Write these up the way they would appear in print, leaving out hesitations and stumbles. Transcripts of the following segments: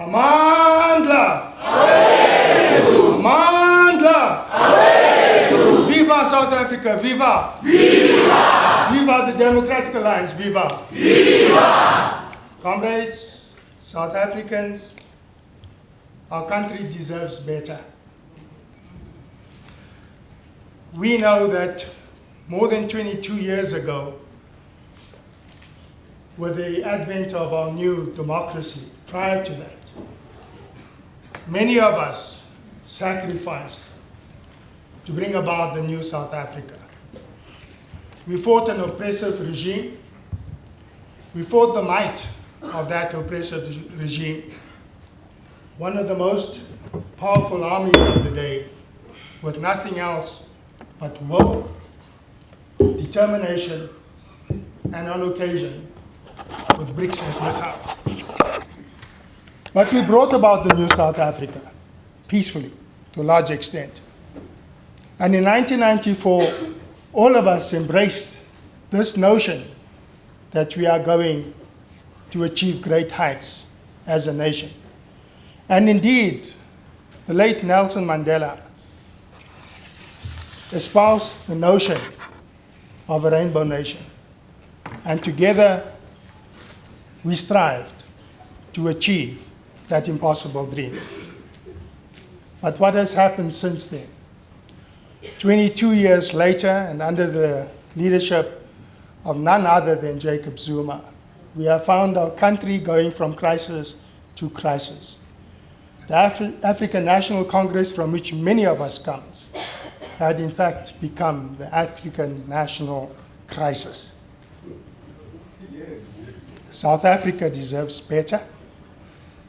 Amandla! Amandla! Viva South Africa! Viva! Viva! Viva the Democratic Alliance! Viva! Viva! Comrades, South Africans, our country deserves better. We know that more than 22 years ago, with the advent of our new democracy, prior to that, many of us sacrificed to bring about the new South Africa. We fought an oppressive regime. We fought the might of that oppressive regime. One of the most powerful armies of the day, with nothing else but will, determination, and on occasion, with bricks and missiles. But we brought about the new South Africa, peacefully, to a large extent. And in 1994, all of us embraced this notion that we are going to achieve great heights as a nation. And indeed, the late Nelson Mandela espoused the notion of a rainbow nation. And together, we strived to achieve that impossible dream. But what has happened since then? 22 years later, and under the leadership of none other than Jacob Zuma, we have found our country going from crisis to crisis. The African National Congress, from which many of us come, had in fact become the African National Crisis. Yes. South Africa deserves better.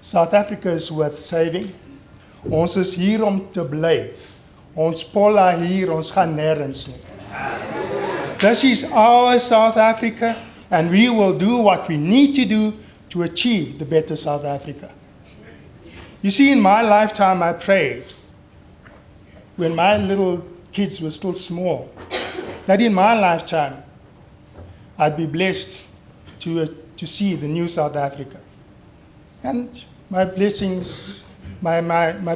South Africa is worth saving. Ons is hier om te bly. Ons polla hier, ons gaan nergens nie. This is our South Africa, and we will do what we need to do to achieve the better South Africa. You see, in my lifetime, I prayed, when my little kids were still small, that in my lifetime, I'd be blessed to see the new South Africa. And my blessings, my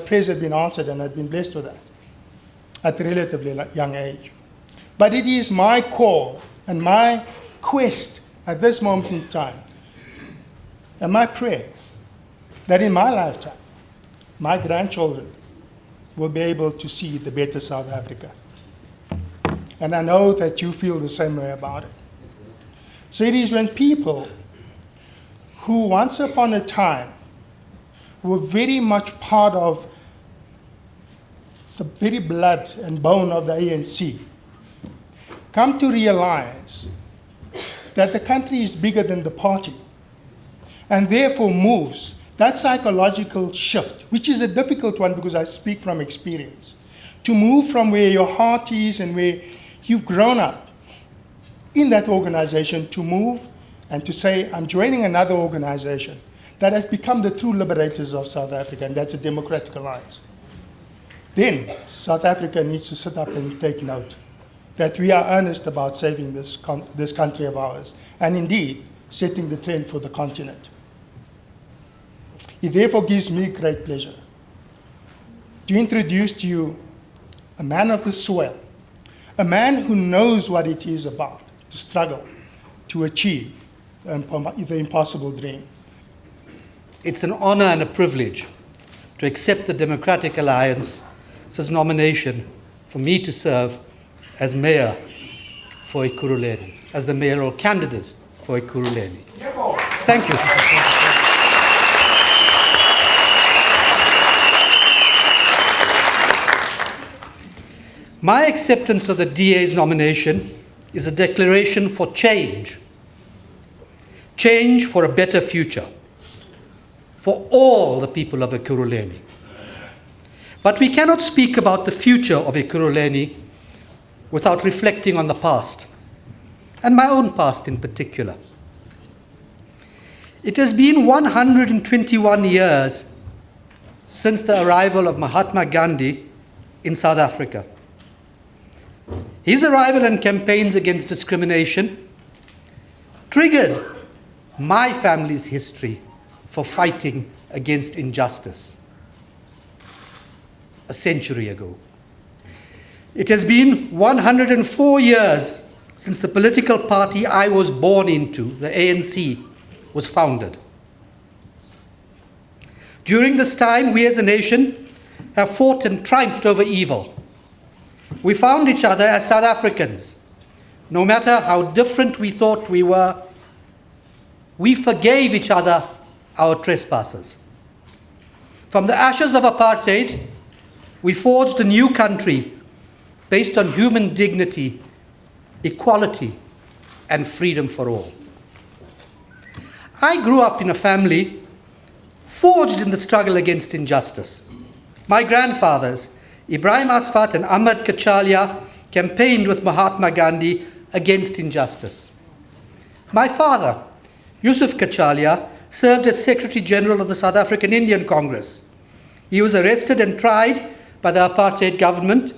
prayers have been answered, and I've been blessed with that at a relatively young age. But it is my call and my quest at this moment in time, and my prayer, that in my lifetime, my grandchildren will be able to see the better South Africa. And I know that you feel the same way about it. So it is when people who once upon a time were very much part of the very blood and bone of the ANC come to realize that the country is bigger than the party, and therefore moves that psychological shift, which is a difficult one because I speak from experience, to move from where your heart is and where you've grown up in that organization, to move and to say, I'm joining another organization that has become the true liberators of South Africa, and that's a Democratic Alliance. Then South Africa needs to sit up and take note that we are earnest about saving this country of ours, and indeed setting the trend for the continent. It therefore gives me great pleasure to introduce to you a man of the soil, a man who knows what it is about to struggle to achieve the impossible dream. It's an honor and a privilege to accept the Democratic Alliance's nomination for me to serve as mayor for Ekurhuleni, as the mayoral candidate for Ekurhuleni. Thank you. My acceptance of the DA's nomination is a declaration for change. Change for a better future for all the people of Ekurhuleni. But we cannot speak about the future of Ekurhuleni without reflecting on the past, and my own past in particular. It has been 121 years since the arrival of Mahatma Gandhi in South Africa. His arrival and campaigns against discrimination triggered my family's history for fighting against injustice. A century ago. It has been 104 years since the political party I was born into, the ANC, was founded. During this time, we as a nation have fought and triumphed over evil. We found each other as South Africans. No matter how different we thought we were, we forgave each other our trespasses. From the ashes of apartheid, we forged a new country based on human dignity, equality, and freedom for all. I grew up in a family forged in the struggle against injustice. My grandfathers, Ibrahim Asfat and Ahmed Cachalia, campaigned with Mahatma Gandhi against injustice. My father, Yusuf Cachalia, served as Secretary General of the South African Indian Congress. He was arrested and tried by the apartheid government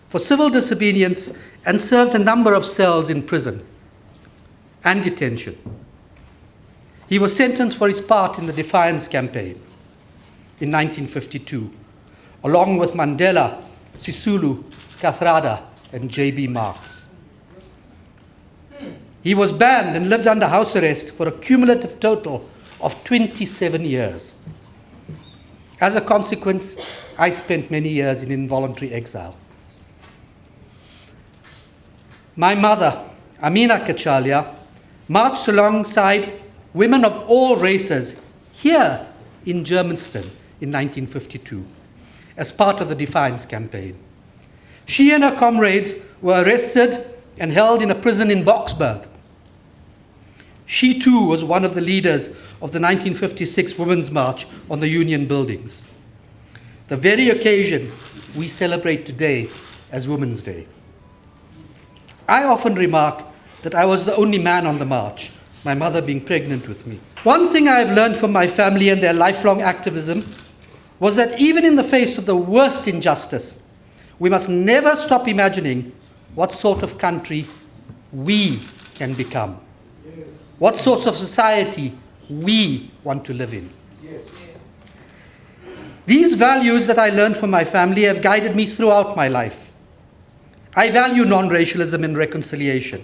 for civil disobedience and served a number of cells in prison and detention. He was sentenced for his part in the Defiance Campaign in 1952, along with Mandela, Sisulu, Kathrada, and J.B. Marks. He was banned and lived under house arrest for a cumulative total of 27 years. As a consequence, I spent many years in involuntary exile. My mother, Amina Cachalia, marched alongside women of all races here in Germiston in 1952 as part of the Defiance Campaign. She and her comrades were arrested and held in a prison in Boksburg. She too was one of the leaders of the 1956 Women's March on the Union buildings, the very occasion we celebrate today as Women's Day. I often remark that I was the only man on the march, my mother being pregnant with me. One thing I have learned from my family and their lifelong activism was that even in the face of the worst injustice, we must never stop imagining what sort of country we can become, what sorts of society we want to live in. These values that I learned from my family have guided me throughout my life. I value non-racialism and reconciliation.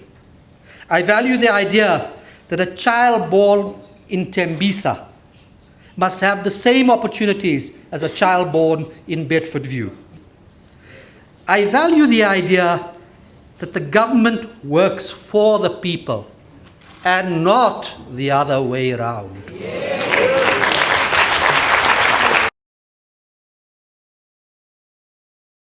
I value the idea that a child born in Tembisa must have the same opportunities as a child born in Bedfordview. I value the idea that the government works for the people and not the other way around. Yeah.